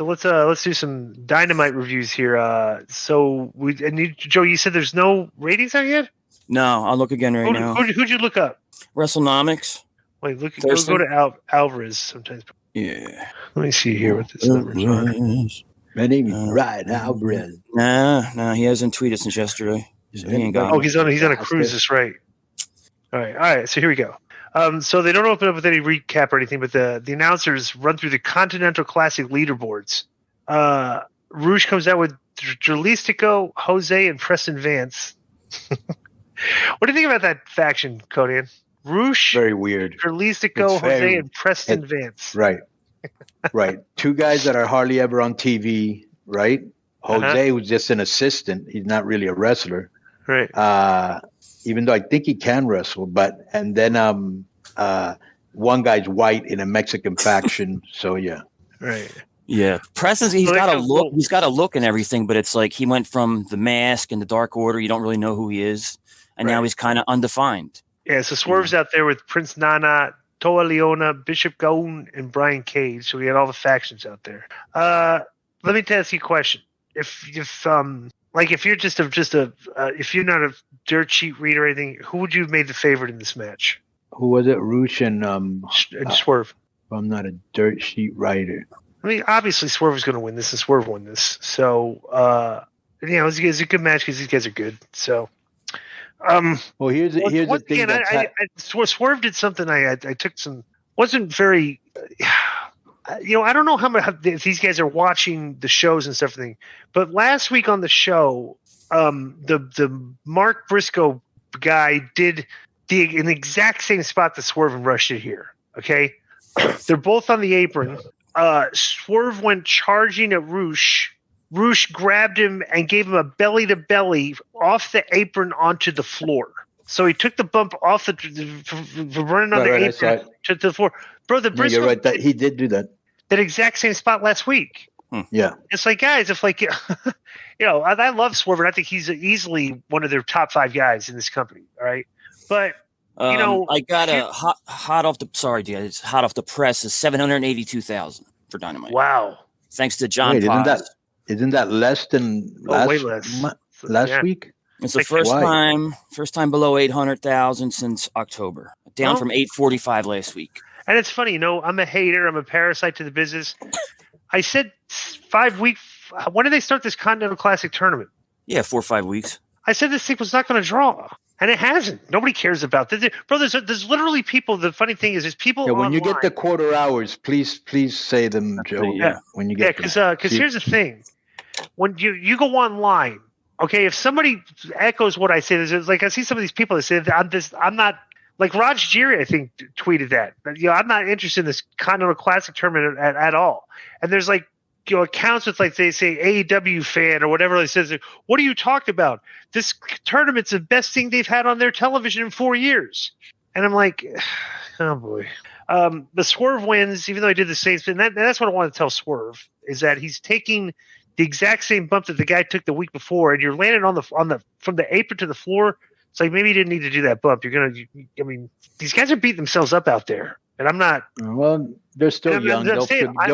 So let's do some Dynamite reviews here. Joe, you said there's no ratings out yet? No, I'll look again now. Who'd you look up? WrestleNomics. Wait, go to Alvarez sometimes. Yeah. Let me see here what this numbers are. My name is Brian Alvarez. Nah, he hasn't tweeted since yesterday. So he ain't got he's on a cruise. That's right. All right. So here we go. So they don't open up with any recap or anything, but the announcers run through the Continental Classic leaderboards. Rouge comes out with Jalistico, Jose, and Preston Vance. What do you think about that faction, Konnan? Rouge, very weird. Jalistico, Jose, and Preston Vance. Right. Two guys that are hardly ever on TV, right? Jose was just an assistant. He's not really a wrestler. Right. Even though I think he can wrestle, and then one guy's white in a Mexican faction. So yeah. Right. Yeah. Preston's he's got a look. He's got a look and everything, but it's like he went from the Mask and the Dark Order. You don't really know who he is, and now he's kind of undefined. Yeah. So Swerve's out there with Prince Nana, Toa Leona, Bishop Gaon, and Brian Cage. So we had all the factions out there. Let me ask you a question. If you're if you're not a dirt sheet reader or anything, who would you have made the favorite in this match? Who was it? Rouge and Swerve. I'm not a dirt sheet writer. I mean, obviously Swerve was going to win this, and Swerve won this. So, it was a good match because these guys are good. So, well, here's the thing. Swerve did something. I took some. Wasn't very. I don't know how if these guys are watching the shows and stuff. But last week on the show, the Mark Briscoe guy did in the exact same spot that Swerve and Rush did here. Okay, they're both on the apron. Swerve went charging at Rouge. Rouge grabbed him and gave him a belly to belly off the apron onto the floor. So he took the bump off the running on the apron to the floor. Bro, the Briscoe. You're right. That he did do that. That exact same spot last week. Yeah. It's like, guys, I love Swerve, and I think he's easily one of their top 5 guys in this company. All right. But, I got a hot off the press is 782,000 for Dynamite. Wow. Thanks to John Paz. Isn't that less than last week? It's the first time below 800,000 since October, down from 845 last week. And it's funny, I'm a hater. I'm a parasite to the business. I said 5 weeks. When did they start this Continental Classic tournament? Yeah, 4 or 5 weeks. I said this thing was not going to draw, and it hasn't. Nobody cares about this. Bro, there's literally people. The funny thing is people. Yeah, when you get the quarter hours, please say them, Joe. Yeah, when you get because here's the thing. When you go online, okay, if somebody echoes what I say, there's like I see some of these people that say I'm not. Like Raj Giri, I think, tweeted that. I'm not interested in this Continental Classic tournament at all. And there's accounts with they say AEW fan or whatever. They says, what are you talking about? This tournament's the best thing they've had on their television in 4 years. And I'm like, oh boy. The Swerve wins, even though he did the same thing. That's what I want to tell Swerve is that he's taking the exact same bump that the guy took the week before, and you're landing from the apron to the floor. It's like maybe you didn't need to do that bump. These guys are beating themselves up out there, and I'm not. Well, they're still young. They'll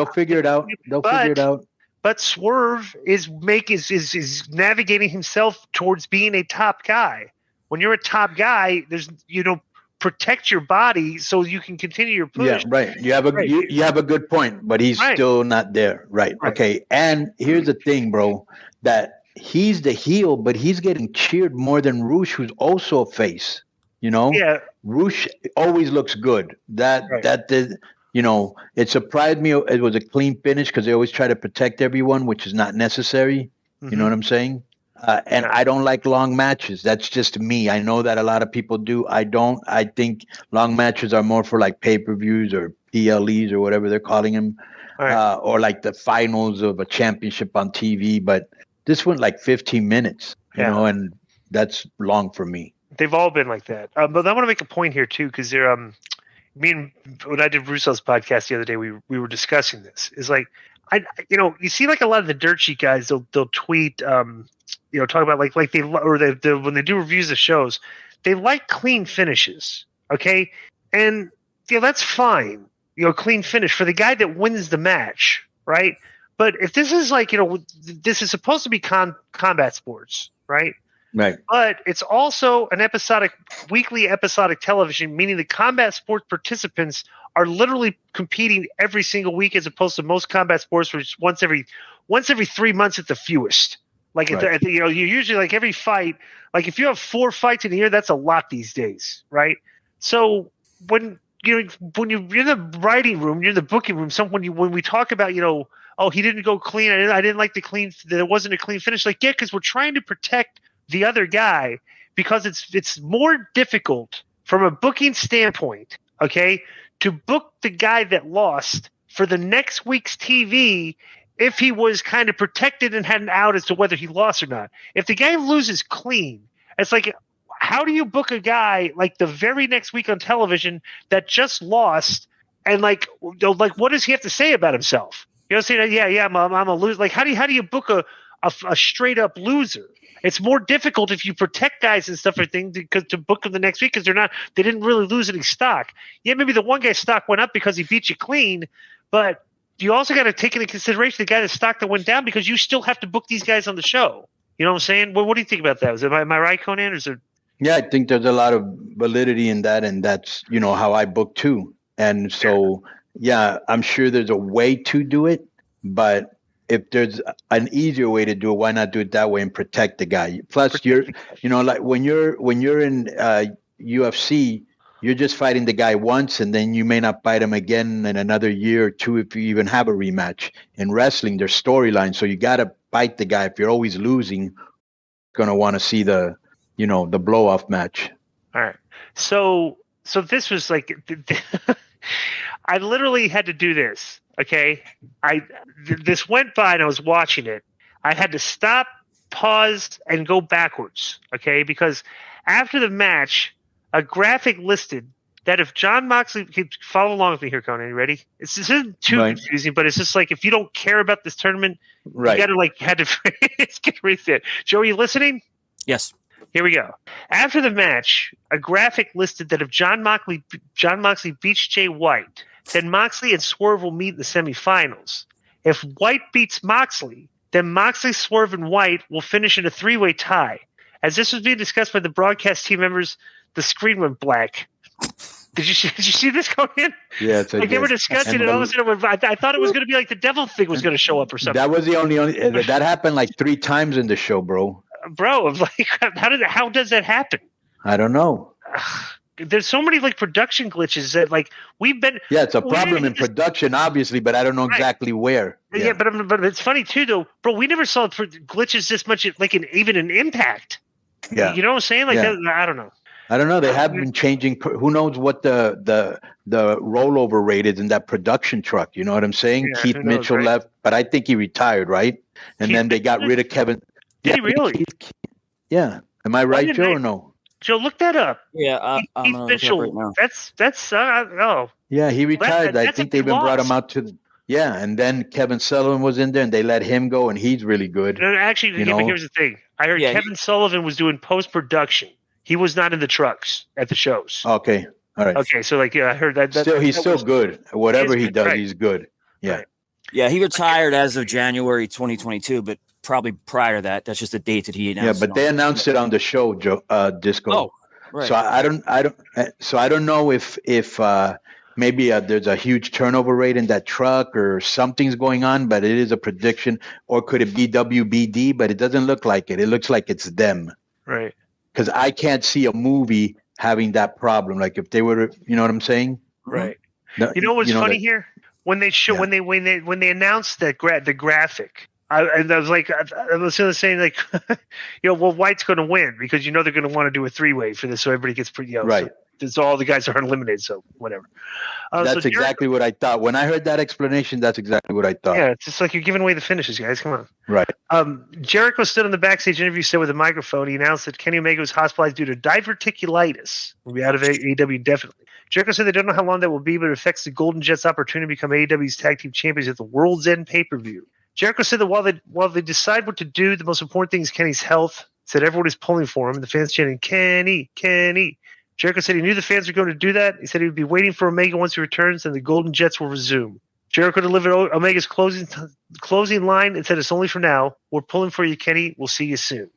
figure it out. They'll figure it out. But Swerve is navigating himself towards being a top guy. When you're a top guy, there's protect your body so you can continue your push. Yeah, right. You have a good point, but he's still not there. Right. Okay. And here's the thing, bro, that he's the heel, but he's getting cheered more than Rouge, who's also a face. Yeah. Rouge always looks good. It surprised me. It was a clean finish because they always try to protect everyone, which is not necessary. Mm-hmm. You know what I'm saying? And I don't like long matches. That's just me. I know that a lot of people do. I don't. I think long matches are more for like pay-per-views or PLEs or whatever they're calling them, or like the finals of a championship on TV. But this went like 15 minutes, and that's long for me. They've all been like that. But I want to make a point here too, because they're when I did Russo's podcast the other day, we were discussing this. Is like you see like a lot of the dirt sheet guys, they'll tweet, talk about like they when they do reviews of shows, they like clean finishes, okay, and that's fine, clean finish for the guy that wins the match, right? But if this is like, this is supposed to be combat sports, right? Right. But it's also an weekly episodic television, meaning the combat sports participants are literally competing every single week, as opposed to most combat sports, which once every 3 months at the fewest. Like, right. you usually like every fight, like if you have 4 fights in a year, that's a lot these days, right? So when you're in the writing room, you're in the booking room, when we talk about, oh, he didn't go clean, I didn't like there wasn't a clean finish. Like, yeah, because we're trying to protect the other guy, because it's more difficult from a booking standpoint, okay, to book the guy that lost for the next week's TV if he was kind of protected and had an out as to whether he lost or not. If the guy loses clean, it's like, how do you book a guy like the very next week on television that just lost, and like what does he have to say about himself? Saying, yeah, I'm a loser. Like, how do you book a straight up loser? It's more difficult if you protect guys and stuff to book them the next week, because they didn't really lose any stock. Yeah, maybe the one guy's stock went up because he beat you clean, but you also got to take into consideration the guy that's stock that went down, because you still have to book these guys on the show. You know what I'm saying? Well, what do you think about that? Am I right, Konnan? Or is there... Yeah, I think there's a lot of validity in that, and that's how I book too. And so, yeah, I'm sure there's a way to do it, but if there's an easier way to do it, why not do it that way and protect the guy? Plus, you're, like when you're in UFC, you're just fighting the guy once, and then you may not fight him again in another year or two if you even have a rematch. In wrestling, there's storylines, so you got to fight the guy. If you're always losing, going to want to see the blow-off match. All right. So this was like, I literally had to do this. Okay. This went by and I was watching it. I had to stop, pause, and go backwards. Okay. Because after the match, a graphic listed that if Jon Moxley, follow along with me here, Konnan, you ready? This isn't too confusing, but it's just like, if you don't care about this tournament, you gotta get rid of it. Joe, are you listening? Yes. Here we go. After the match, a graphic listed that if Jon Moxley beats Jay White, then Moxley and Swerve will meet in the semifinals. If White beats Moxley, then Moxley, Swerve, and White will finish in a 3-way tie. As this was being discussed by the broadcast team members, the screen went black. Did you see this going in? Yeah, they were discussing it. All of a sudden, I thought it was going to be like the devil thing was going to show up or something. That was the only that happened like 3 times in the show, bro. Bro, like, how does that happen? I don't know. There's so many like production glitches that like we've been. Yeah, it's a problem in production, obviously, but I don't know exactly where. Yeah, but it's funny too, though, bro. We never saw glitches this much, like even an Impact. Yeah, you know what I'm saying? Like I don't know. I don't know. They have been changing. Who knows what the rollover rate is in that production truck? You know what I'm saying? Yeah, Keith Mitchell left, but I think he retired, right? And then they got rid of Kevin. Did he really? Yeah. Am I right, Joe, or no? Joe, look that up. Yeah, Keith Mitchell. Right now. That's oh. Yeah, he retired. I think they even brought him out to. Yeah, and then Kevin Sullivan was in there, and they let him go, and he's really good. No, actually, here's the thing. I heard Kevin Sullivan was doing post-production. He was not in the trucks at the shows. Okay, all right. Okay, so like I heard that. He's still good. Whatever he does, he's good. Yeah. Right. Yeah, he retired as of January 2022, but probably prior to that, that's just the date that he announced. Yeah, but they announced it on the show, Disco. Oh, right. So I don't know if maybe there's a huge turnover rate in that truck or something's going on, but it is a prediction. Or could it be WBD? But it doesn't look like it. It looks like it's them. Right. Because I can't see a movie having that problem. Like if they were, you know what I'm saying? Right. You know what's funny here? When they show when they announced that the graphic, I was like, I was saying like, well, White's going to win because they're going to want to do a 3-way for this, so everybody gets pretty right. So all the guys are unlimited, so whatever. That's exactly what I thought. When I heard that explanation, that's exactly what I thought. Yeah, it's just like you're giving away the finishes, guys. Come on. Right. Jericho stood on the backstage interview set with a microphone. He announced that Kenny Omega was hospitalized due to diverticulitis. Will be out of AEW indefinitely. Jericho said they don't know how long that will be, but it affects the Golden Jets' opportunity to become AEW's tag team champions at the World's End pay-per-view. Jericho said that while they decide what to do, the most important thing is Kenny's health. Said everyone is pulling for him, and the fans chanting, Kenny, Kenny. Jericho said he knew the fans were going to do that. He said he would be waiting for Omega once he returns, and the Golden Jets will resume. Jericho delivered Omega's closing line and said, "It's only for now. We're pulling for you, Kenny. We'll see you soon."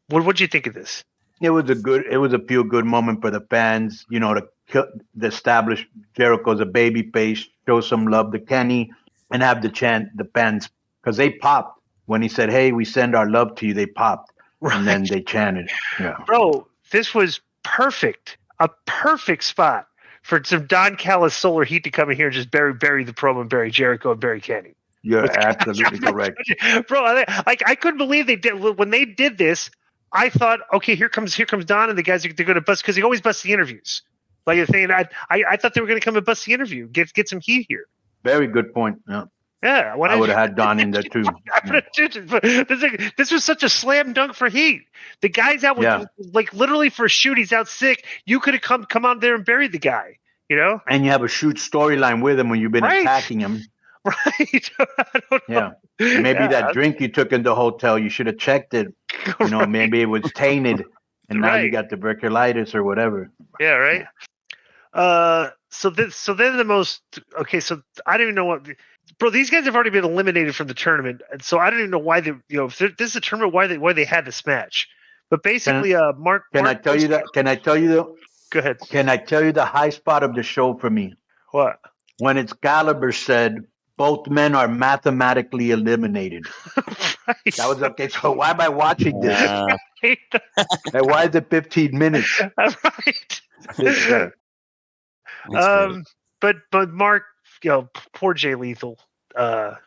What'd you think of this? It was a feel good moment for the fans, to establish Jericho as a baby face, show some love to Kenny, and have the fans, because they popped when he said, "Hey, we send our love to you." They popped, right. And then they chanted. Yeah, bro, this was perfect. A perfect spot for some Don Callis solar heat to come in here and just bury the promo and bury Jericho and bury Kenny. You're absolutely correct, bro. I couldn't believe they did when they did this. I thought, okay, here comes Don and the guys they're going to bust, because he always busts the interviews. Like you're thinking, I thought they were going to come and bust the interview, get some heat here. Very good point. Yeah. Yeah, I would have had Don in there too. This was such a slam dunk for heat. The guy's out with like literally for a shoot. He's out sick. You could have come out there and buried the guy. And you have a shoot storyline with him when you've been attacking him. Right. I don't know. Yeah. Maybe that drink you took in the hotel, you should have checked it. Right. Maybe it was tainted, and now you got tuberculosis or whatever. Yeah. Right. So then the most So I don't even know what. Bro, these guys have already been eliminated from the tournament, and so I don't even know why they. If this is a tournament, why they had this match. But basically, Mark. Can I tell you that? Can I tell you the? Go ahead. Can I tell you the high spot of the show for me? What? When Excalibur said, "Both men are mathematically eliminated." Right. That was okay. So why am I watching this? And why is it 15 minutes? Right. But Mark, poor Jay Lethal. Right.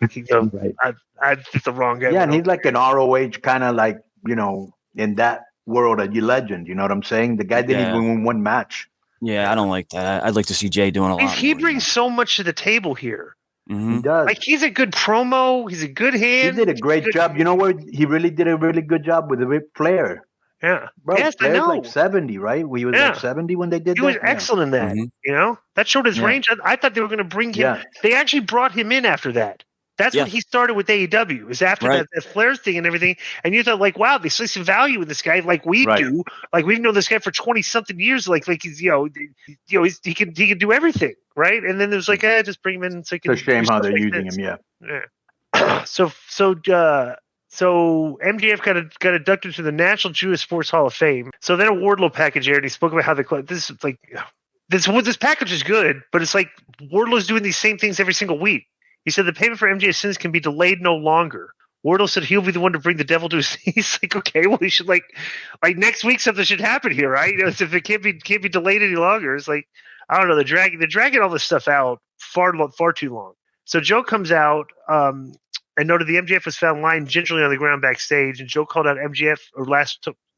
I did the wrong guy. Yeah, and he's like an ROH kind of like, in that world, a legend. You know what I'm saying? The guy didn't even win one match. Yeah, I don't like that. I'd like to see Jay doing a lot. He brings so much to the table here. Mm-hmm. He does. Like, he's a good promo. He's a good hand. He did a great job. You know what? He really did a really good job with Ric Flair. Yeah. Bro, yes, Flair's I know. like 70, right? He was like 70 when they did that. He was excellent in that. Mm-hmm. That showed his range. I thought they were going to bring him. Yeah. They actually brought him in after that. That's when he started with AEW. It was after that Flair thing and everything. And you thought, like, wow, they see some value in this guy, like we do. Like, we've known this guy for 20-something years. Like he's, he can do everything, right? And then there's like, just bring him in. So it's a shame how they're using him. Yeah. So MJF got inducted to the National Jewish Sports Hall of Fame. So then a Wardlow package aired, and he spoke about how this package is good, but it's like Wardlow's doing these same things every single week. He said the payment for MJF's sins can be delayed no longer. Wardlow said he'll be the one to bring the devil to his knees. He's like, okay, well, he should like next week something should happen here, right? If it can't be delayed any longer, it's like, I don't know. They're dragging all this stuff out far too long. So Joe comes out and noted the MJF was found lying gingerly on the ground backstage, and Joe called out MJF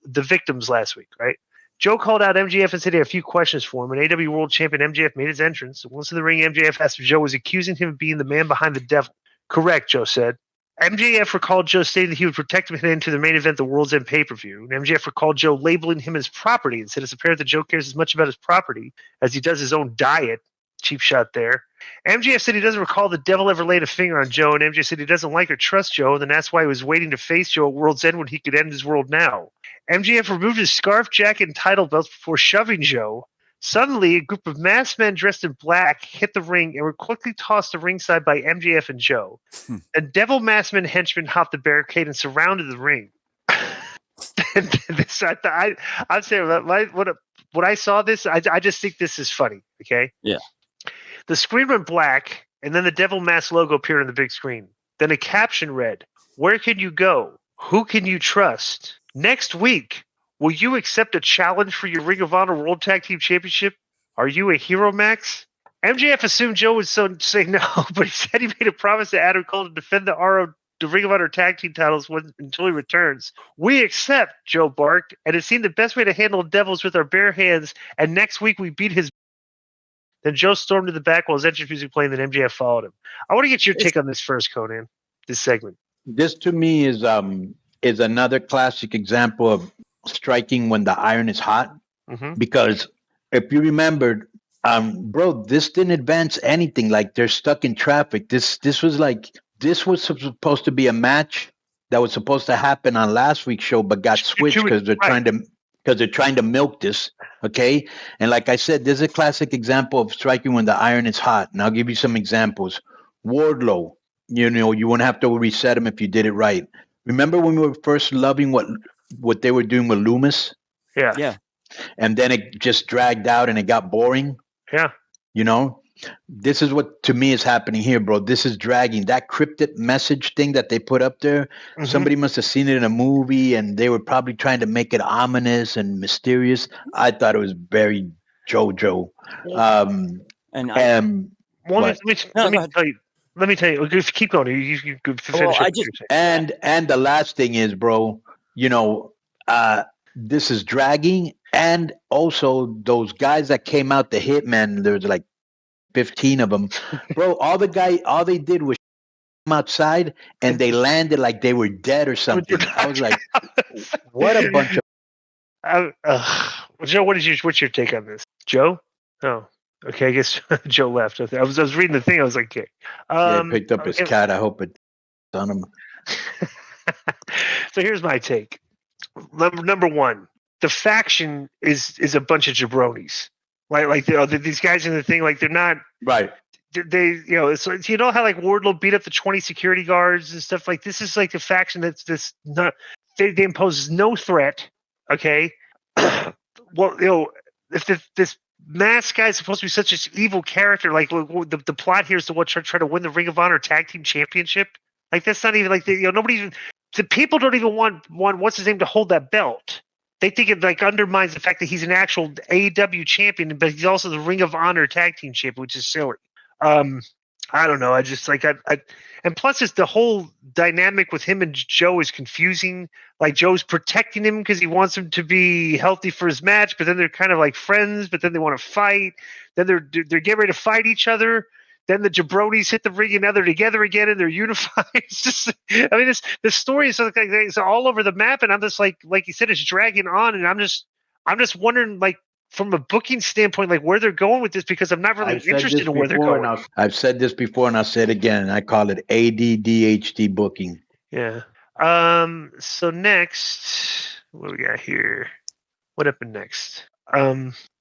the victims last week, right? Joe called out MJF and said he had a few questions for him. An AEW World Champion MJF made his entrance. Once in the ring, MJF asked if Joe was accusing him of being the man behind the devil. Correct, Joe said. MJF recalled Joe stating that he would protect him heading into the main event, the World's End pay-per-view. And MJF recalled Joe labeling him as property and said it's apparent that Joe cares as much about his property as he does his own diet. Cheap shot there. MJF said he doesn't recall the devil ever laid a finger on Joe, and MJF said he doesn't like or trust Joe, and that's why he was waiting to face Joe at World's End when he could end his world now. MJF removed his scarf, jacket, and title belts before shoving Joe. Suddenly, a group of masked men dressed in black hit the ring and were quickly tossed to ringside by MJF and Joe. A devil masked man henchman hopped the barricade and surrounded the ring. I'd say when I saw this, I just think this is funny. Okay. Yeah. The screen went black, and then the devil mask logo appeared on the big screen. Then a caption read, "Where can you go? Who can you trust? Next week, will you accept a challenge for your Ring of Honor World Tag Team Championship? Are you a hero, Max?" MJF assumed Joe would say no, but he said he made a promise to Adam Cole to defend the Ring of Honor Tag Team titles until he returns. "We accept," Joe barked, "and it seemed the best way to handle devils with our bare hands, and next week we beat his..." Then Joe stormed to the back while his entrance music played, and then MJF followed him. I want to get your take on this first, Konnan, this segment. This to me is another classic example of striking when the iron is hot. Mm-hmm. Because if you remembered, bro, this didn't advance anything. Like, they're stuck in traffic. This was supposed to be a match that was supposed to happen on last week's show, but got switched because they're trying to because they're trying to milk this. Okay. And like I said, there's a classic example of striking when the iron is hot. And I'll give you some examples. Wardlow, you wouldn't have to reset him if you did it right. Remember when we were first loving what they were doing with Loomis? Yeah. Yeah. And then it just dragged out and it got boring. Yeah. This is what to me is happening here, bro. This is dragging. That cryptic message thing that they put up there. Mm-hmm. Somebody must have seen it in a movie and they were probably trying to make it ominous and mysterious. I thought it was very JoJo. Let me tell you. Just keep going. You finish. And the last thing is, bro. This is dragging, and also those guys that came out, the Hitmen. There's like 15 of them, bro. All they did was come outside, and they landed like they were dead or something. I was like, what a bunch of. Joe, what's your take on this, Joe? Oh. Okay, I guess Joe left. I was reading the thing. I was like, okay. He picked up his cat. I hope it's on him. So here's my take. Number one, the faction is a bunch of jabronis. Like these guys in the thing, like they're not right. They it's how like Wardlow beat up the 20 security guards and stuff. Like this is like a faction that's this not they impose no threat. Okay, well if this masked guy is supposed to be such an evil character, like the plot here is to try to win the Ring of Honor Tag Team Championship. Like that's not even like nobody even. The people don't even want what's his name to hold that belt. They think it like undermines the fact that he's an actual AEW champion, but he's also the Ring of Honor Tag Team Champion, which is silly. I don't know. I just like and plus it's the whole dynamic with him and Joe is confusing. Like Joe's protecting him because he wants him to be healthy for his match, but then they're kind of like friends, but then they want to fight. Then they're getting ready to fight each other. Then the jabronis hit the ring and now they're together again and they're unified. It's just, I mean, this story is like it's all over the map, and I'm just like you said, it's dragging on, and I'm just wondering, like from a booking standpoint, like where they're going with this, because I'm not really interested in where they're going. I've said this before, and I'll say it again. I call it ADDHD booking. Yeah. So next, what do we got here? What happened next?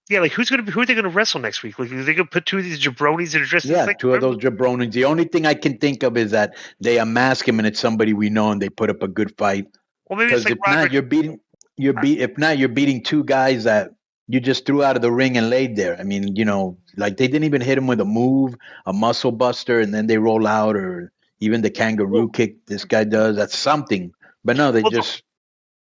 Yeah, like who are they gonna wrestle next week? Like, are they gonna put two of these jabronis that are dressed? Yeah, like two of those jabronis. The only thing I can think of is that they unmask him and it's somebody we know, and they put up a good fight. Well, maybe it's like if not, you're beating two guys that you just threw out of the ring and laid there. I mean, like they didn't even hit him with a move, a muscle buster, and then they roll out, or even the kangaroo kick this guy does. That's something. But no, they just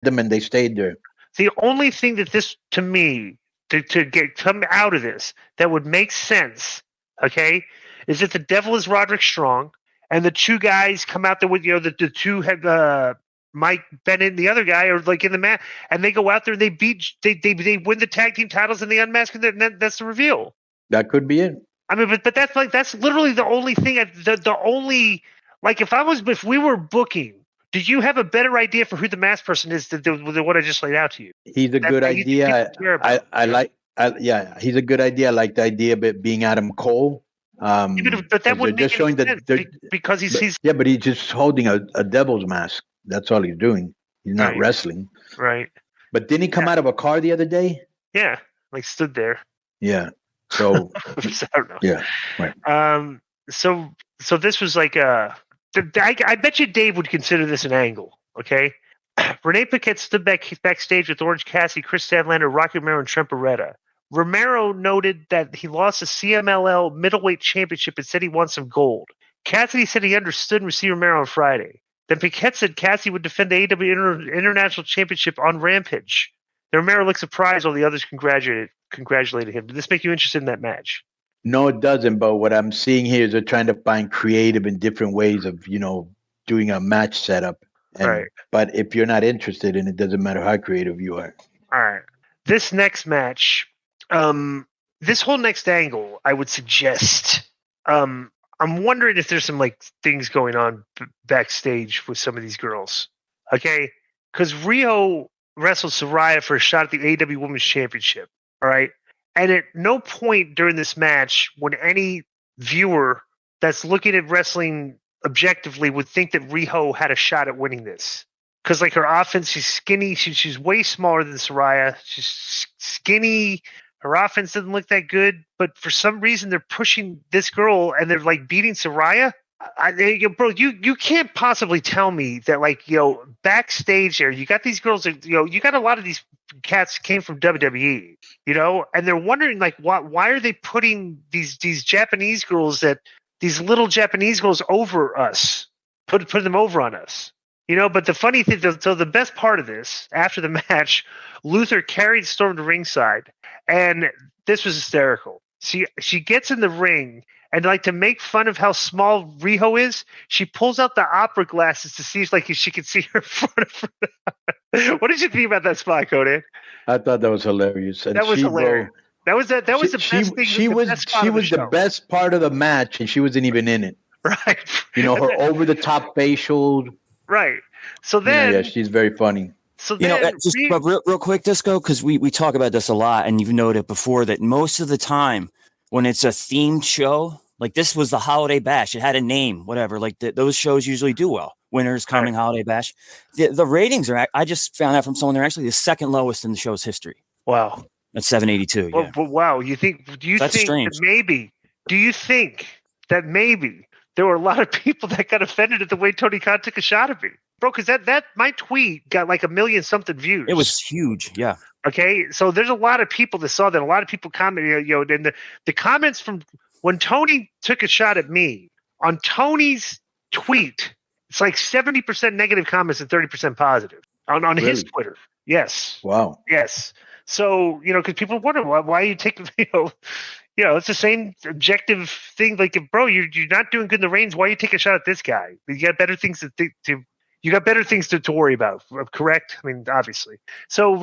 them and they stayed there. The only thing that this to me. To come out of this that would make sense, okay, is that the Devil is Roderick Strong, and the two guys come out there with the two have Mike Bennett and the other guy are like in the match, and they go out there and they win the tag team titles and they unmask, and that's the reveal. That could be it. I mean, but that's literally the only thing. The only like if we were booking. Do you have a better idea for who the masked person is than what I just laid out to you? He's a good idea. He's a good idea. I like the idea of it being Adam Cole. But that wouldn't just showing that because he's but he's just holding a devil's mask. That's all he's doing. He's not wrestling. Right. But didn't he come out of a car the other day? Yeah, like stood there. Yeah. So I don't know. Yeah. Right. So this was like I bet you Dave would consider this an angle, okay? Renee Paquette stood backstage with Orange Cassidy, Chris Statlander, Rocky Romero, and Trent Beretta. Romero noted that he lost the CMLL middleweight championship and said he wants some gold. Cassidy said he understood and received Romero on Friday. Then Paquette said Cassidy would defend the AEW International Championship on Rampage. Then Romero looked surprised while the others congratulated him. Did this make you interested in that match? No, it doesn't. But what I'm seeing here is they're trying to find creative and different ways of, doing a match setup. Right. But if you're not interested in it, doesn't matter how creative you are. All right. This next match, this whole next angle, I would suggest. I'm wondering if there's some like things going on backstage with some of these girls. Okay, because Rio wrestled Saraya for a shot at the AEW Women's Championship. All right. And at no point during this match would any viewer that's looking at wrestling objectively would think that Riho had a shot at winning this. because like her offense, she's skinny. She's way smaller than Saraya. She's skinny. Her offense doesn't look that good, but for some reason they're pushing this girl and they're like beating Saraya. Bro, you can't possibly tell me that, like, backstage there, you got these girls that, you got a lot of these cats came from WWE, and they're wondering, like, why are they putting these Japanese girls, these little Japanese girls over us, put them over on us, but the funny thing, so the best part of this, after the match, Luther carried Storm to ringside, and this was hysterical. She gets in the ring, and like to make fun of how small Riho is, she pulls out the opera glasses to see if she can see her in front of her. What did you think about that spot, Konnan? I thought that was hilarious. And that was hilarious. That was the best thing. She was the best part of the match, and she wasn't even in it. Right. Her over the top facial. Right. So then, yeah, she's very funny. So then, but real quick, Disco, because we talk about this a lot, and you've noted before that most of the time when it's a themed show, like this was the Holiday Bash, it had a name, whatever. Like those shows usually do well. Winter's Coming, Holiday Bash. The ratings are. I just found out from someone they're actually the second lowest in the show's history. Wow. That's 782. Yeah. Well, wow. Do you think strange. that maybe? Do you think that maybe there were a lot of people that got offended at the way Tony Khan took a shot at me, bro? Because that my tweet got like 1 million something views. It was huge. Yeah. Okay, so there's a lot of people that saw that. A lot of people commented, and the comments from when Tony took a shot at me on Tony's tweet, it's like 70% negative comments and 30% positive on his Twitter. Yes. Wow. Yes. So because people wonder why you take it's the same objective thing. Like, bro, you're not doing good in the reigns. Why you take a shot at this guy? You got better things you got better things to worry about, correct? I mean, obviously. So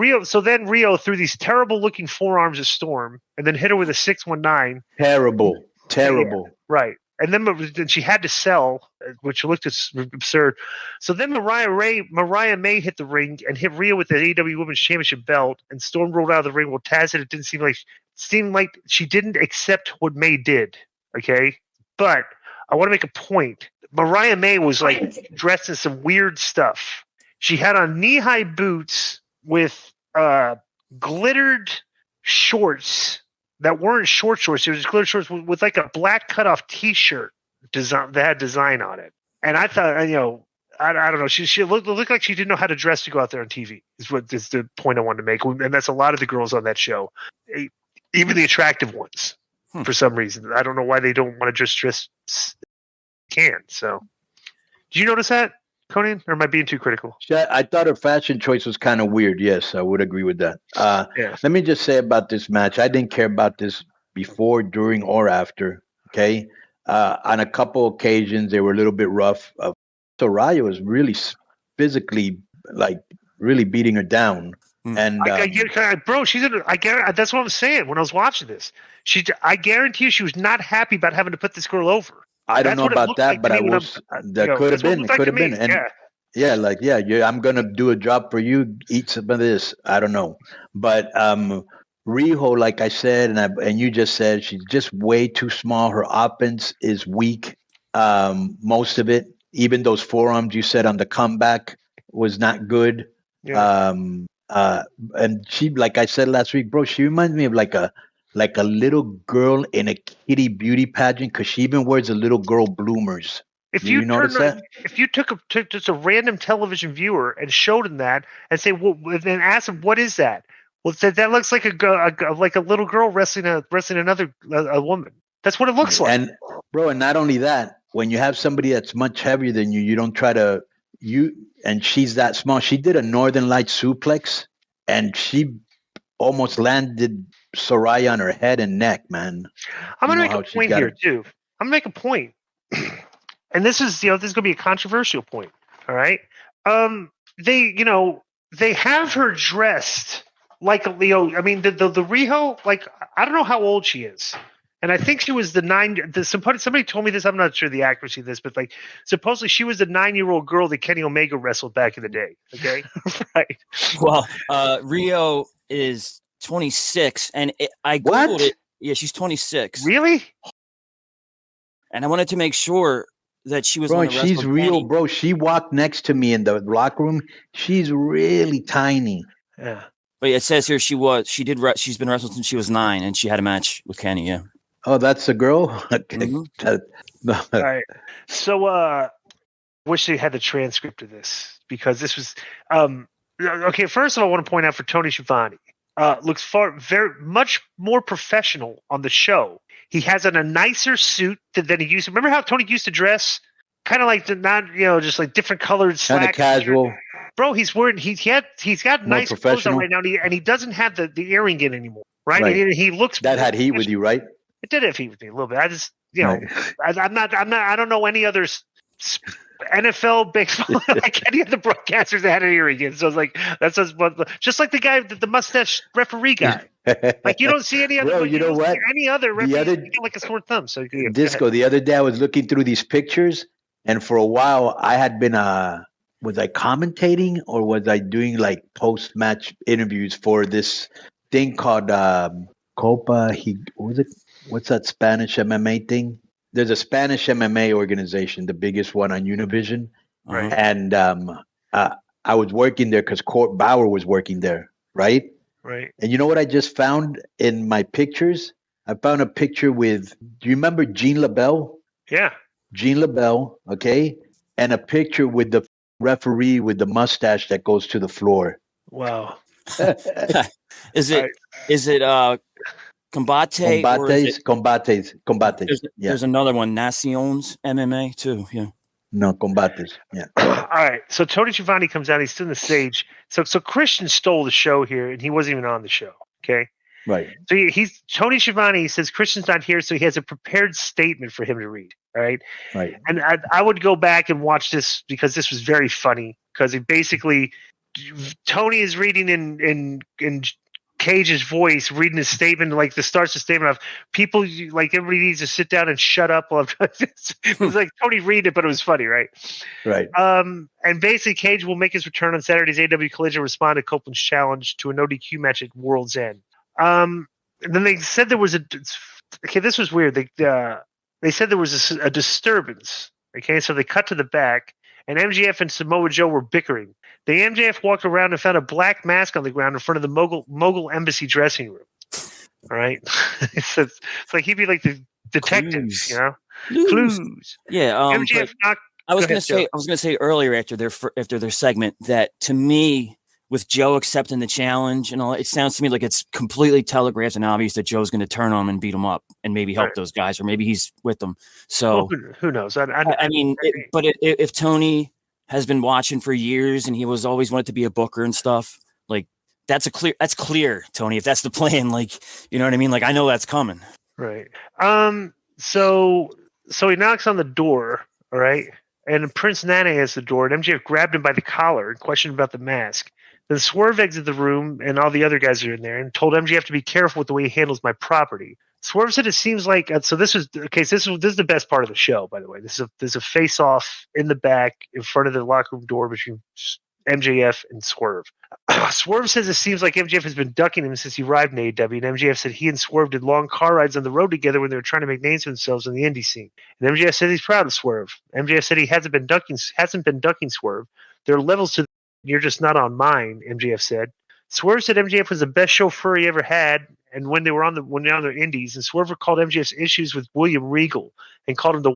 then Rio threw these terrible looking forearms at Storm and then hit her with a 619. Terrible. Yeah, right. And then she had to sell, which looked absurd. So then Mariah May hit the ring and hit Rio with the AEW Women's Championship belt, and Storm rolled out of the ring. Well, Taz said it didn't seem like she didn't accept what May did. Okay, but I want to make a point. Mariah May was like dressed in some weird stuff. She had on knee-high boots with glittered shorts that weren't shorts. It was glittered shorts with like a black cutoff T-shirt design that had design on it. And I thought, I don't know. She looked like she didn't know how to dress to go out there on TV. Is the point I wanted to make. And that's a lot of the girls on that show, even the attractive ones. For some reason, I don't know why they don't want to just dress. So, did you notice that, Konnan, or am I being too critical? I thought her fashion choice was kind of weird. Yes, I would agree with that. Let me just say about this match, I didn't care about this before, during, or after. Okay, on a couple occasions they were a little bit rough. Saraya was really physically, like, really beating her down. And bro, I guarantee that's what I'm saying. When I was watching this, I guarantee you she was not happy about having to put this girl over. I don't know about that, but that could have been. It could have been. And I'm gonna do a job for you. Eat some of this. I don't know, but Riho, like I said, and you just said, she's just way too small. Her offense is weak. Most of it, even those forearms you said on the comeback, was not good. Yeah. And she, like I said last week, bro, she reminds me of like a little girl in a kitty beauty pageant, because she even wears a little girl bloomers. If you notice that? If you took just a random television viewer and showed him that and say, well, then ask him, what is that? Well, that looks like like a little girl wrestling another woman. That's what it looks like. And bro, and not only that, when you have somebody that's much heavier than you, you don't try to and she's that small. She did a Northern Light suplex, and she almost landed Saraya on her head and neck, man. I'm going to make a point here, too. I'm going to make a point. And this is going to be a controversial point. All right. They have her dressed like I mean, the Riho, like, I don't know how old she is. And I think she was somebody told me this. I'm not sure the accuracy of this, but like, supposedly she was the 9-year-old girl that Kenny Omega wrestled back in the day. Okay. Right. Well, Rio is 26, and I googled it. Yeah, she's 26. Really? And I wanted to make sure that she was Bro, on the she's wrestle real, Kenny. bro. She walked next to me in the locker room. She's really tiny. Yeah. But it says here she's been wrestling since she was 9, and she had a match with Kenny. Yeah. Oh, that's the girl? Okay. Mhm. All right. So, wish they had the transcript of this because this was okay. First of all, I want to point out for Tony Schiavone, looks very much more professional on the show. He has on a nicer suit than he used to. Remember how Tony used to dress? Kind of like just like different colored Kind of slacks. casual. Bro, he's wearing he's got More nice clothes on professional. right now, and he doesn't have the earring in anymore, right? Right. And he looks That more had heat with you, right? It did have heat with me a little bit. I just Right. I don't know any other NFL baseball like any of the broadcasters that had an earring in. So I was like, that's just like the guy, the mustache referee guy. Like you don't see any other. Bro, you know what? Any other referee other- you get like a sore thumb. So yeah, Disco, the other day I was looking through these pictures, and for a while I had been was I commentating or was I doing like post match interviews for this thing called Copa? What was it? What's that Spanish MMA thing? There's a Spanish MMA organization, the biggest one on Univision, Right. and I was working there because Court Bauer was working there, right? Right. And you know what I just found in my pictures? I found a picture with. Do you remember Gene LaBelle? Yeah. Gene LaBelle, okay, and a picture with the referee with the mustache that goes to the floor. Wow. Is it Combate? Or is it, Combates. there's another one, Naciones MMA too. Yeah. No, Combates. Yeah. All right. So Tony Schiavone comes out. He's still in the stage. So Christian stole the show here, and he wasn't even on the show. Okay. Right. So he's Tony Schiavone. He says Christian's not here, so he has a prepared statement for him to read. All right. Right. And I would go back and watch this because this was very funny because it basically Tony is reading in Cage's voice, reading his statement, like the starts the statement of people like everybody needs to sit down and shut up. It was like Tony read it, but it was funny, right? Right. And basically Cage will make his return on Saturday's AEW Collision, respond to Copeland's challenge to a no DQ match at World's End. And then they said there was this was weird. They said there was a disturbance. Okay, so they cut to the back, and MJF and Samoa Joe were bickering. The MJF walked around and found a black mask on the ground in front of the Mogul Embassy dressing room. All right, it's like he'd be like the detective, Clues. you know, Clues. Yeah. MJF knocked. I was Go going to ahead, say, Joe. earlier after their segment that to me, with Joe accepting the challenge and all, it sounds to me like it's completely telegraphed and obvious that Joe's going to turn on him and beat him up and maybe help those guys, or maybe he's with them. So Well, who knows? I mean, if Tony has been watching for years and he was always wanted to be a booker and stuff, like that's clear, Tony. If that's the plan, like, you know what I mean? Like, I know that's coming. Right. So he knocks on the door. All right. And Prince Nana has the door, and MJF grabbed him by the collar and questioned about the mask. Then Swerve exited the room, and all the other guys are in there, and told MJF to be careful with the way he handles my property. Swerve said it seems like so. This is okay. So this is the best part of the show, by the way. There's a face off in the back in front of the locker room door between MJF and Swerve. Swerve says it seems like MJF has been ducking him since he arrived in AEW, and MJF said he and Swerve did long car rides on the road together when they were trying to make names for themselves in the indie scene. And MJF said he's proud of Swerve. MJF said he hasn't been ducking Swerve. There are levels to you're just not on mine, MJF said. Swerve said MJF was the best chauffeur he ever had, and when they were on their indies, and Swerve recalled MJF's issues with William Regal and called him the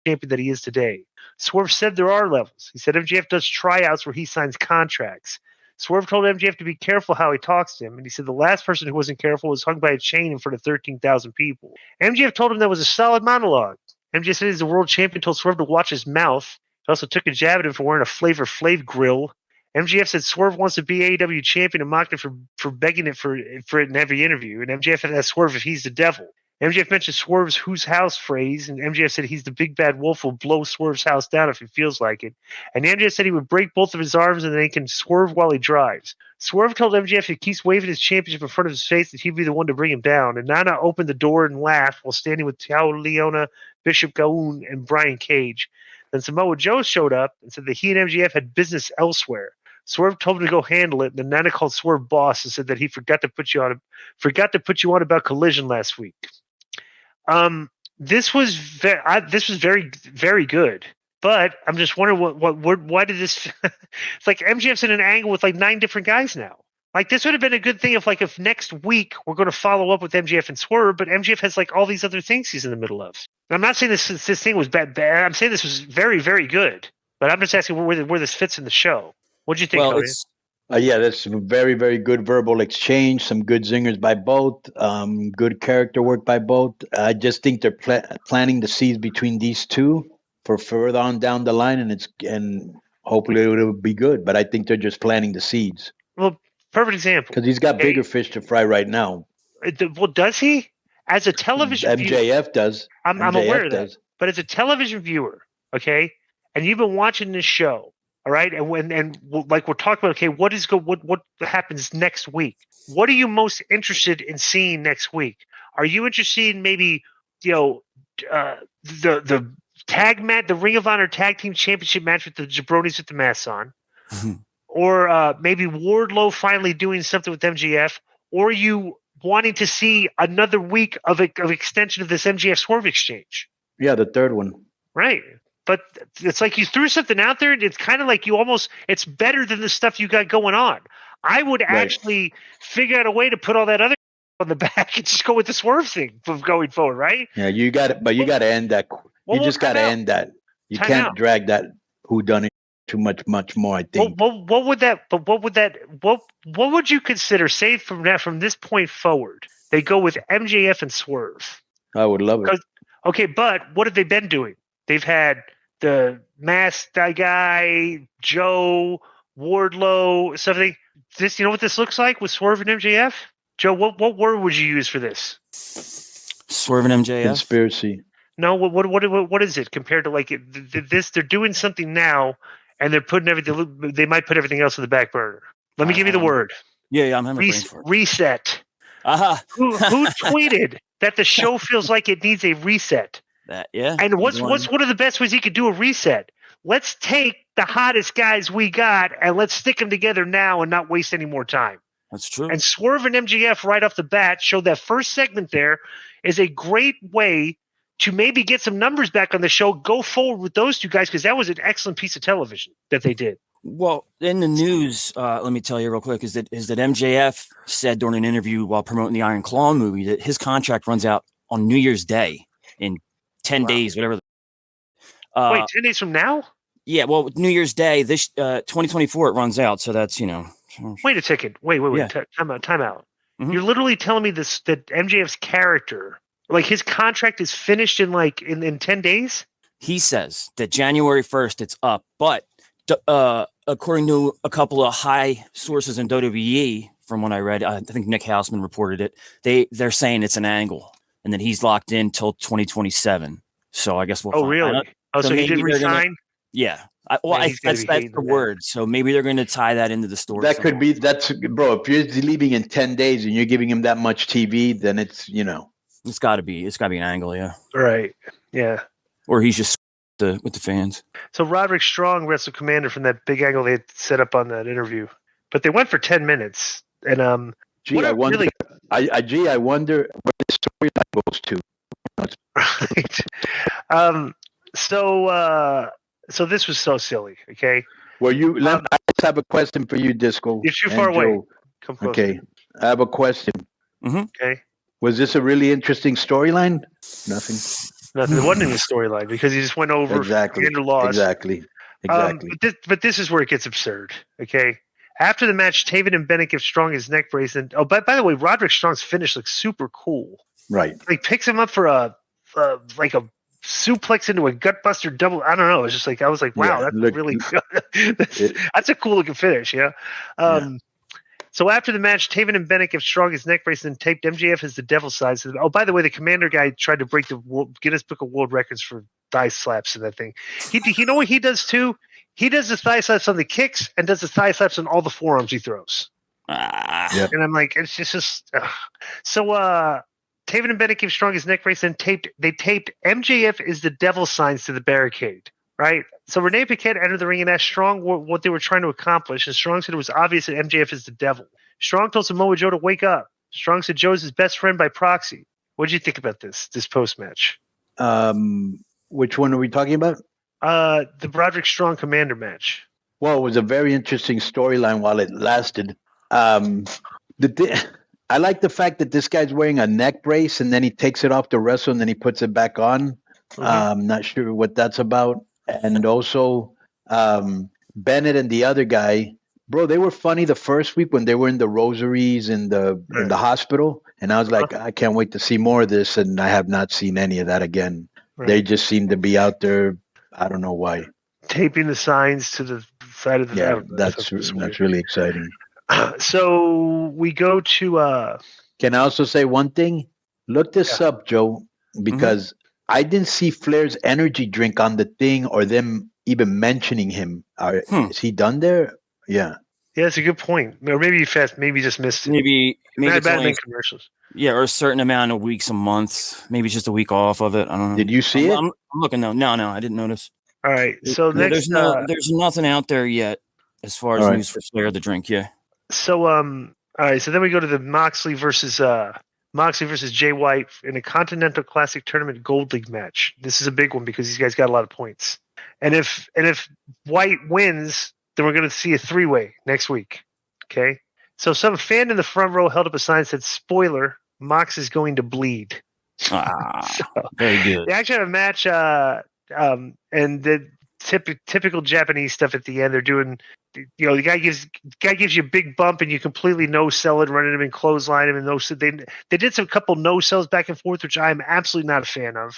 champion that he is today. Swerve said there are levels. He said MJF does tryouts where he signs contracts. Swerve told MJF to be careful how he talks to him, and he said the last person who wasn't careful was hung by a chain in front of 13,000 people. MJF told him that was a solid monologue. MJF said he's the world champion, told Swerve to watch his mouth. He also took a jab at him for wearing a Flavor Flav grill. MJF said Swerve wants to be AEW champion and mocked him for begging it for it in every interview. And MJF had asked Swerve if he's the devil. MJF mentioned Swerve's "whose house" phrase, and MJF said he's the big bad wolf will blow Swerve's house down if he feels like it. And MJF said he would break both of his arms and then he can swerve while he drives. Swerve told MJF if he keeps waving his championship in front of his face that he'd be the one to bring him down. And Nana opened the door and laughed while standing with Tao Leona, Bishop Gaun, and Brian Cage. Then Samoa Joe showed up and said that he and MJF had business elsewhere. Swerve told him to go handle it, and then Nana called Swerve boss and said that he forgot to put you on about Collision last week. this was very, very good. But I'm just wondering why did this? It's like MJF's in an angle with like 9 different guys now. Like this would have been a good thing if next week we're going to follow up with MJF and Swerve, but MJF has like all these other things he's in the middle of. And I'm not saying this thing was bad. I'm saying this was very, very good. But I'm just asking where this fits in the show. What do you think? Well, that's some very, very good verbal exchange. Some good zingers by both. Good character work by both. I just think they're planting the seeds between these two for further on down the line, and hopefully it'll be good. But I think they're just planting the seeds. Well, perfect example. Because he's got bigger fish to fry right now. Well, does he? As a television MJF viewer, does. I'm MJF aware of that. does. But as a television viewer, okay, and you've been watching this show, all right, and like we're talking about, okay, what happens next week? What are you most interested in seeing next week? Are you interested in maybe the tag match, the Ring of Honor Tag Team Championship match with the jabronis with the masks on? Or maybe Wardlow finally doing something with MJF, or are you wanting to see another week of extension of this MJF Swerve exchange? Yeah, the third one. Right. But it's like you threw something out there, and it's kind of like it's better than the stuff you got going on. I would actually figure out a way to put all that other on the back and just go with the Swerve thing from going forward, right? Yeah, you got it, but you got to end that. You just got to end that. You can't drag that whodunit too much more, I think. What would you consider, say from this point forward, they go with MJF and Swerve? I would love it. Okay, but what have they been doing? They've had the masked guy, Joe, Wardlow, something. This, you know what this looks like with Swerve and MJF? Joe, what word would you use for this? Swerve and MJF? Conspiracy. No, what is it compared to like this? They're doing something now, and they're putting everything. They might put everything else in the back burner. Let me give you the word. Yeah, I'm having a brain fart. Reset. Who tweeted that the show feels like it needs a reset? And what's one of the best ways he could do a reset? Let's take the hottest guys we got and let's stick them together now and not waste any more time. That's true. And Swerve and MJF right off the bat showed that first segment there is a great way to maybe get some numbers back on the show, go forward with those two guys, because that was an excellent piece of television that they did. Well, in the news, let me tell you real quick, is that MJF said during an interview while promoting the Iron Claw movie that his contract runs out on New Year's Day in 10 days, whatever. Wait, 10 days from now? Yeah, well, New Year's Day, this 2024, it runs out, so that's, Wait a second. Wait. Yeah. Time out. Mm-hmm. You're literally telling me this, that MJF's character, like his contract is finished in 10 days? He says that January 1st it's up, but according to a couple of high sources in WWE, from what I read, I think Nick Houseman reported it, they're saying it's an angle and that he's locked in till 2027. So I guess we'll find really? out. So he did resign? Yeah. That's the word. So maybe they're going to tie that into the story. That could be, bro, if you're leaving in 10 days and you're giving him that much TV, then it's, It's got to be an angle, yeah. Right. Yeah. Or he's just with the fans. So Roderick Strong wrestled Commander from that big angle they had set up on that interview, but they went for 10 minutes. And I wonder where the storyline goes to. Right. So this was so silly. Okay. Well, I just have a question for you, Disco. You're too far away. Come close. Okay. I have a question. Mm-hmm. Okay. Was this a really interesting storyline? Nothing. There wasn't any storyline because he just went over Commander lost. Exactly. But this is where it gets absurd. Okay. After the match, Taven and Bennett give Strong his neck brace. And by the way, Roderick Strong's finish looks super cool. Right. He picks him up for a suplex into a gutbuster double. I don't know. It's just like, I was like, wow, that's really good. That's a cool looking finish. Yeah. So after the match, Taven and Bennett give Strong his neck brace and taped MJF as the devil side. So, by the way, the Commander guy tried to break the Guinness Book of World Records for thigh slaps in that thing. You know what he does too? He does the thigh slaps on the kicks and does the thigh slaps on all the forearms he throws. Yep. And I'm like, it's just so. Taven and Bennett gave Strong his neck brace and they taped MJF is the devil signs to the barricade. Right. So Renee Paquette entered the ring and asked Strong what they were trying to accomplish. And Strong said it was obvious that MJF is the devil. Strong told Samoa Joe to wake up. Strong said Joe's his best friend by proxy. What did you think about this post match? Which one are we talking about? The Broderick Strong Commander match. Well, it was a very interesting storyline while it lasted. I like the fact that this guy's wearing a neck brace and then he takes it off to wrestle and then he puts it back on. I'm not sure what that's about. And also, Bennett and the other guy, bro, they were funny the first week when they were in the rosaries in the hospital. And I was like, I can't wait to see more of this. And I have not seen any of that again. Right. They just seem to be out there. I don't know why. Taping the signs to the side of the that's really exciting. So we go to Can I also say one thing? Look this up, Joe, because I didn't see Flair's energy drink on the thing or them even mentioning him. Is he done there? Yeah. Yeah, that's a good point. Or maybe you just missed it. Maybe it's only commercials. Yeah, or a certain amount of weeks, a month, maybe just a week off of it. I don't know. Did you see it? I'm looking now. No, I didn't notice. All right. So next, there's nothing out there yet as far as news for Flair the drink. Yeah. So all right. So then we go to the Moxley versus Jay White in a Continental Classic Tournament Gold League match. This is a big one because these guys got a lot of points. And if White wins, then we're going to see a 3-way next week. Okay. So some fan in the front row held up a sign that said, "Spoiler: Mox is going to bleed." Very good. They actually have a match, and the typical Japanese stuff at the end. They're doing, the guy gives you a big bump, and you completely no sell it, running him and clothesline him, and they did some couple no sells back and forth, which I'm absolutely not a fan of.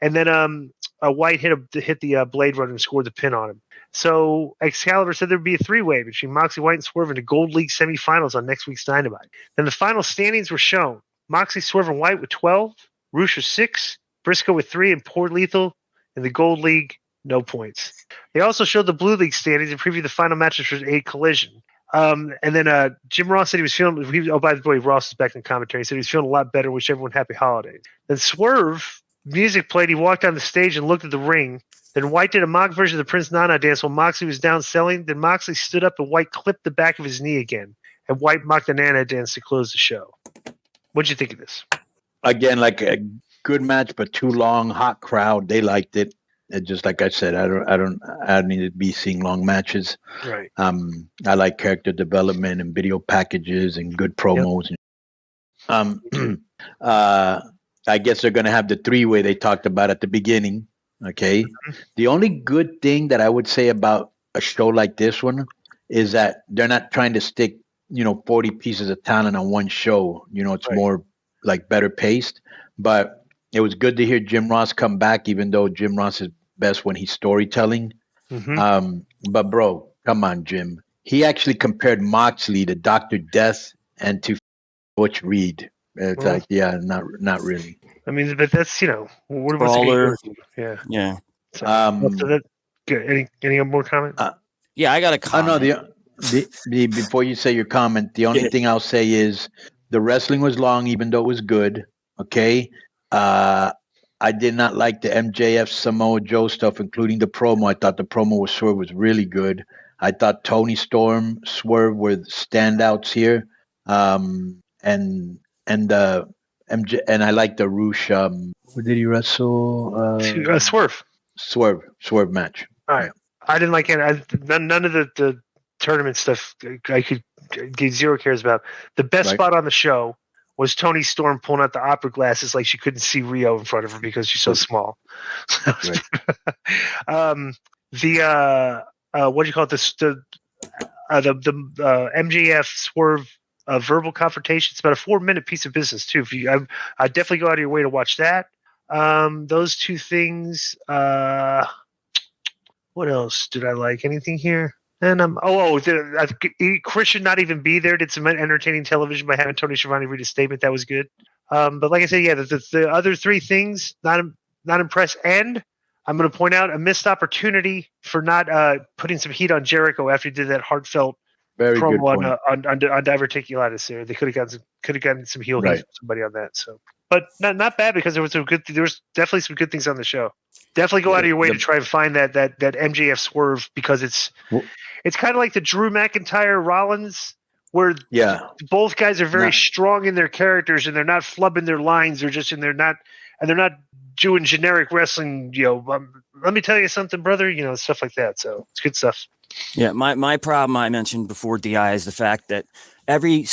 And then White hit the Blade Runner and scored the pin on him. So Excalibur said there'd be a 3-way between Moxley, White, and Swerve in the Gold League semifinals on next week's Dynamite. Then the final standings were shown. Moxley, Swerve, and White with 12, Rush with 6, Briscoe with 3, and Poor Lethal in the Gold League, no points. They also showed the Blue League standings and previewed the final matches for a Collision. And then Jim Ross said he was feeling. By the way, Ross is back in commentary. He said he was feeling a lot better. Wish everyone happy holidays. Then Swerve, music played. He walked down the stage and looked at the ring. Then White did a mock version of the Prince Nana dance while Moxley was down selling. Then Moxley stood up and White clipped the back of his knee again. And White mocked the Nana dance to close the show. What'd you think of this? Again, like a good match, but too long. Hot crowd. They liked it. It just like I said, I don't need to be seeing long matches. Right. I like character development and video packages and good promos. Yep. I guess they're gonna have the 3-way they talked about at the beginning. Okay. Mm-hmm. The only good thing that I would say about a show like this one is that they're not trying to stick, 40 pieces of talent on one show. It's more like better paced. But it was good to hear Jim Ross come back, even though Jim Ross is best when he's storytelling. Mm-hmm. But bro, come on, Jim. He actually compared Moxley to Dr. Death and to Butch Reed. It's like, yeah, not really. I mean, but that's what Brawler. Yeah. So good. Any more comment? Yeah, I got a comment. No, the before you say your comment, the only thing I'll say is the wrestling was long, even though it was good. Okay. I did not like the MJF Samoa Joe stuff, including the promo. I thought the promo with Swerve was really good. I thought Tony Storm, Swerve were standouts here. And MJ, and I like the Rush. Where did he wrestle? Swerve match. All right. I didn't like it. None of the tournament stuff I could give zero cares about. The best spot on the show was Tony Storm pulling out the opera glasses like she couldn't see Rio in front of her because she's so small. Right. What do you call it? The MJF Swerve verbal confrontation. It's about a 4-minute piece of business too. I definitely go out of your way to watch that. Those two things. What else did I like? Anything here? And Chris should not even be there. Did some entertaining television by having Tony Schiavone read a statement. That was good. But like I said, yeah, the other 3 things not impressed. And I'm going to point out a missed opportunity for not putting some heat on Jericho after he did that heartfelt promo on diverticulitis. There, they could have gotten some heel heat from somebody on that. So, but not bad because there was definitely some good things on the show. Definitely go out of your way to try and find that MJF Swerve because it's kind of like the Drew McIntyre Rollins where both guys are very strong in their characters and they're not flubbing their lines. They're not and they're not doing generic wrestling. Let me tell you something, brother. Stuff like that. So it's good stuff. Yeah, my problem I mentioned before, DI, is the fact that every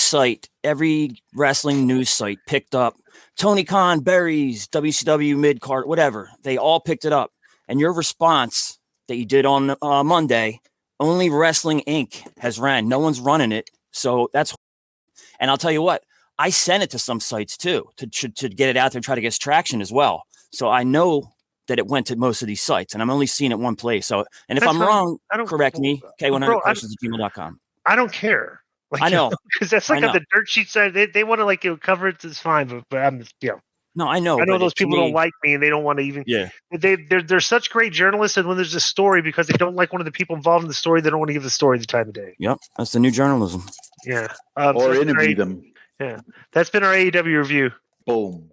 wrestling news site picked up Tony Khan buries WCW mid-card, whatever. They all picked it up. And your response that you did on Monday, only Wrestling Inc. has ran. No one's running it. So that's – and I'll tell you what, I sent it to some sites too to get it out there and try to get traction as well. So I know that it went to most of these sites, and I'm only seeing it one place. So, and if I'm wrong, correct me. K100questions@gmail.com. I don't care. I know, because that's like on the dirt sheet side. They want to cover it. It's fine, but I'm No, I know. I know those people don't like me, and they don't want to even. Yeah. They're such great journalists, and when there's a story, because they don't like one of the people involved in the story, they don't want to give the story the time of day. Yep, that's the new journalism. Yeah. Or interview them. Yeah, that's been our AEW review. Boom.